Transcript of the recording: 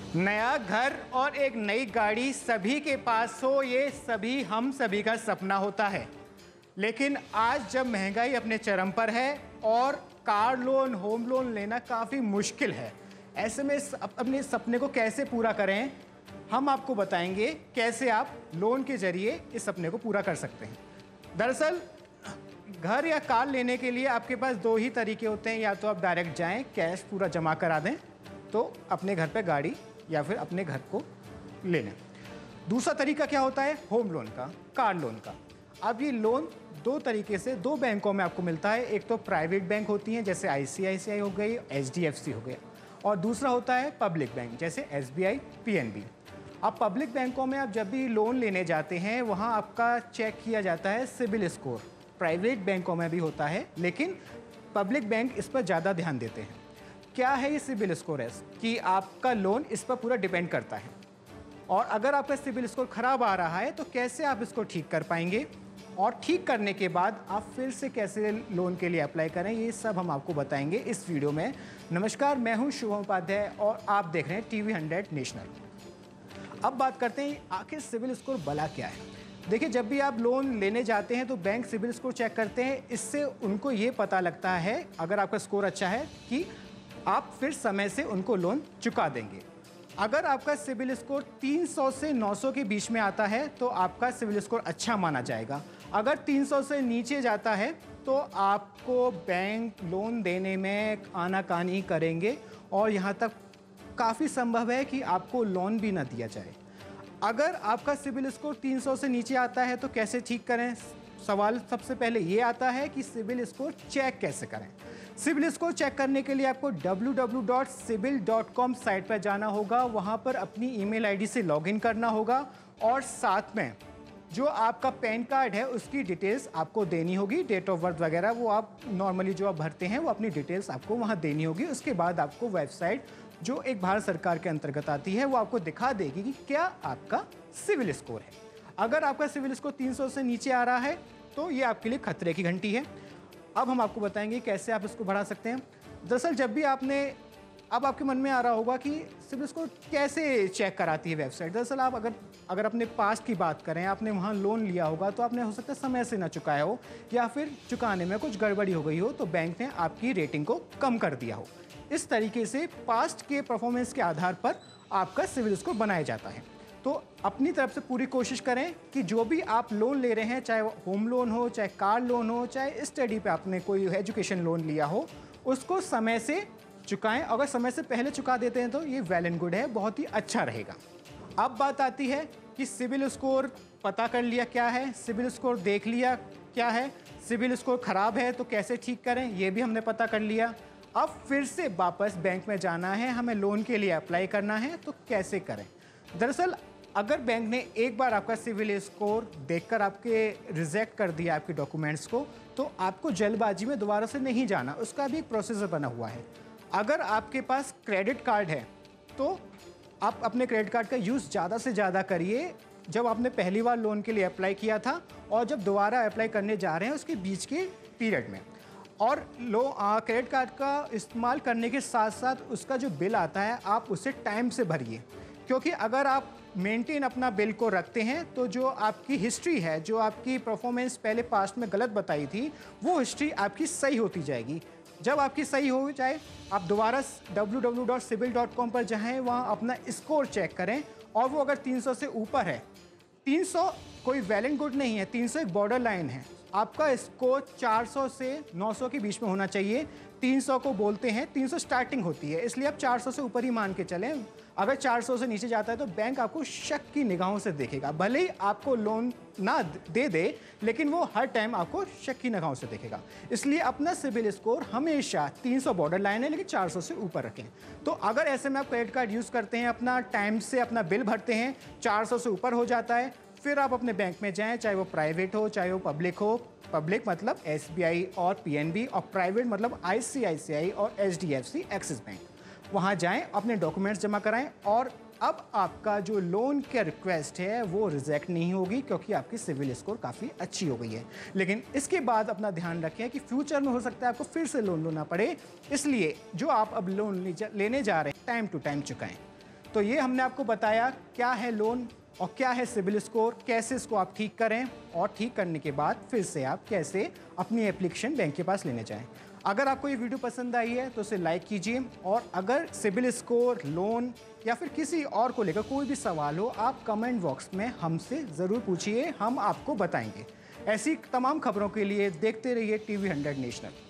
नया घर और एक नई गाड़ी सभी के पास हो, ये सभी हम सभी का सपना होता है। लेकिन आज जब महंगाई अपने चरम पर है और कार लोन, होम लोन लेना काफ़ी मुश्किल है, ऐसे में अपने सपने को कैसे पूरा करें, हम आपको बताएंगे कैसे आप लोन के जरिए इस सपने को पूरा कर सकते हैं। दरअसल घर या कार लेने के लिए आपके पास दो ही तरीके होते हैं, या तो आप डायरेक्ट जाएं, कैश पूरा जमा करा दें तो अपने घर पे गाड़ी या फिर अपने घर को ले लें। दूसरा तरीका क्या होता है, होम लोन का, कार लोन का। अब ये लोन दो तरीके से दो बैंकों में आपको मिलता है। एक तो प्राइवेट बैंक होती हैं जैसे ICICI हो गई, HDFC हो गया, और दूसरा होता है पब्लिक बैंक जैसे SBI, PNB। अब पब्लिक बैंकों में आप जब भी लोन लेने जाते हैं वहाँ आपका चेक किया जाता है सिबिल स्कोर। प्राइवेट बैंकों में भी होता है लेकिन पब्लिक बैंक इस पर ज़्यादा ध्यान देते हैं। क्या है ये सिबिल स्कोर है कि आपका लोन इस पर पूरा डिपेंड करता है, और अगर आपका सिबिल स्कोर खराब आ रहा है तो कैसे आप इसको ठीक कर पाएंगे, और ठीक करने के बाद आप फिर से कैसे लोन के लिए अप्लाई करें, ये सब हम आपको बताएंगे इस वीडियो में। नमस्कार, मैं हूं शुभम उपाध्याय और आप देख रहे हैं TV 100 नेशनल। अब बात करते हैं आखिर सिबिल स्कोर भला क्या है। देखिए, जब भी आप लोन लेने जाते हैं तो बैंक सिबिल स्कोर चेक करते हैं। इससे उनको ये पता लगता है, अगर आपका स्कोर अच्छा है, कि आप फिर समय से उनको लोन चुका देंगे। अगर आपका सिबिल स्कोर 300 से 900 के बीच में आता है तो आपका सिबिल स्कोर अच्छा माना जाएगा। अगर 300 से नीचे जाता है तो आपको बैंक लोन देने में आनाकानी करेंगे और यहाँ तक काफ़ी संभव है कि आपको लोन भी ना दिया जाए। अगर आपका सिबिल स्कोर 300 से नीचे आता है तो कैसे ठीक करें? सवाल सबसे पहले ये आता है कि सिबिल स्कोर चेक कैसे करें। सिबिल स्कोर चेक करने के लिए आपको www.sibil.com साइट पर जाना होगा। वहाँ पर अपनी ईमेल आईडी से लॉगिन करना होगा और साथ में जो आपका पैन कार्ड है उसकी डिटेल्स आपको देनी होगी। डेट ऑफ बर्थ वगैरह वो आप नॉर्मली जो आप भरते हैं वो अपनी डिटेल्स आपको वहाँ देनी होगी। उसके बाद आपको वेबसाइट जो एक भारत सरकार के अंतर्गत आती है वो आपको दिखा देगी कि क्या आपका सिबिल स्कोर है। अगर आपका सिबिल स्कोर 300 से नीचे आ रहा है तो ये आपके लिए खतरे की घंटी है। अब हम आपको बताएंगे कैसे आप इसको बढ़ा सकते हैं। दरअसल जब भी अब आपके मन में आ रहा होगा कि सिबिल स्कोर कैसे चेक कराती है वेबसाइट। दरअसल आप अगर अपने पास्ट की बात करें, आपने वहाँ लोन लिया होगा तो आपने हो सकता है समय से ना चुकाया हो, या फिर चुकाने में कुछ गड़बड़ी हो गई हो तो बैंक ने आपकी रेटिंग को कम कर दिया हो। इस तरीके से पास्ट के परफॉर्मेंस के आधार पर आपका सिबिल स्कोर बनाया जाता है। तो अपनी तरफ से पूरी कोशिश करें कि जो भी आप लोन ले रहे हैं, चाहे होम लोन हो, चाहे कार लोन हो, चाहे स्टडी पे आपने कोई एजुकेशन लोन लिया हो, उसको समय से चुकाएं। अगर समय से पहले चुका देते हैं तो ये वेल एंड गुड है, बहुत ही अच्छा रहेगा। अब बात आती है कि सिबिल स्कोर पता कर लिया क्या है, सिबिल स्कोर देख लिया क्या है, सिबिल स्कोर खराब है तो कैसे ठीक करें, ये भी हमने पता कर लिया। अब फिर से वापस बैंक में जाना है, हमें लोन के लिए अप्लाई करना है तो कैसे करें। दरअसल अगर बैंक ने एक बार आपका सिबिल स्कोर देखकर आपके रिजेक्ट कर दिया आपके डॉक्यूमेंट्स को, तो आपको जल्दबाजी में दोबारा से नहीं जाना, उसका भी एक प्रोसीजर बना हुआ है। अगर आपके पास क्रेडिट कार्ड है तो आप अपने क्रेडिट कार्ड का यूज़ ज़्यादा से ज़्यादा करिए। जब आपने पहली बार लोन के लिए अप्लाई किया था और जब दोबारा अप्लाई करने जा रहे हैं उसके बीच के पीरियड में, और क्रेडिट कार्ड का इस्तेमाल करने के साथ साथ उसका जो बिल आता है आप उसे टाइम से भरिए। क्योंकि अगर आप मेंटेन अपना बिल को रखते हैं तो जो आपकी हिस्ट्री है, जो आपकी परफॉर्मेंस पहले पास्ट में गलत बताई थी, वो हिस्ट्री आपकी सही होती जाएगी। जब आपकी सही हो जाए आप दोबारा www.sibil.com पर जाएं, वहाँ अपना स्कोर चेक करें और वो अगर 300 से ऊपर है, 300 कोई वेल एंड गुड नहीं है, 300 एक बॉर्डर लाइन है। आपका स्कोर 400 से 900 के बीच में होना चाहिए। 300 को बोलते हैं, 300 स्टार्टिंग होती है, इसलिए आप 400 से ऊपर ही मान के चलें। अगर 400 से नीचे जाता है तो बैंक आपको शक की निगाहों से देखेगा। भले ही आपको लोन ना दे लेकिन वो हर टाइम आपको शक की निगाहों से देखेगा। इसलिए अपना सिबिल स्कोर हमेशा 300 बॉर्डर लाइन है लेकिन 400 से ऊपर रखें। तो अगर ऐसे में आप क्रेडिट कार्ड यूज़ करते हैं, अपना टाइम से अपना बिल भरते हैं, 400 से ऊपर हो जाता है, फिर आप अपने बैंक में जाएं, चाहे वो प्राइवेट हो चाहे वो पब्लिक हो। पब्लिक मतलब SBI और PNB, और प्राइवेट मतलब ICICI और HDFC, एक्सिस बैंक। वहाँ जाएं, अपने डॉक्यूमेंट्स जमा कराएं और अब आपका जो लोन का रिक्वेस्ट है वो रिजेक्ट नहीं होगी, क्योंकि आपकी सिबिल स्कोर काफ़ी अच्छी हो गई है। लेकिन इसके बाद अपना ध्यान रखें कि फ्यूचर में हो सकता है आपको फिर से लोन लेना पड़े, इसलिए जो आप अब लोन लेने जा रहे हैं टाइम टू टाइम चुकाएं। तो ये हमने आपको बताया क्या है लोन और क्या है सिबिल स्कोर, कैसे इसको आप ठीक करें और ठीक करने के बाद फिर से आप कैसे अपनी एप्लीकेशन बैंक के पास लेने जाएं। अगर आपको ये वीडियो पसंद आई है तो उसे लाइक कीजिए और अगर सिबिल स्कोर, लोन या फिर किसी और को लेकर कोई भी सवाल हो आप कमेंट बॉक्स में हमसे ज़रूर पूछिए, हम आपको बताएंगे। ऐसी तमाम खबरों के लिए देखते रहिए TV 100 नेशनल।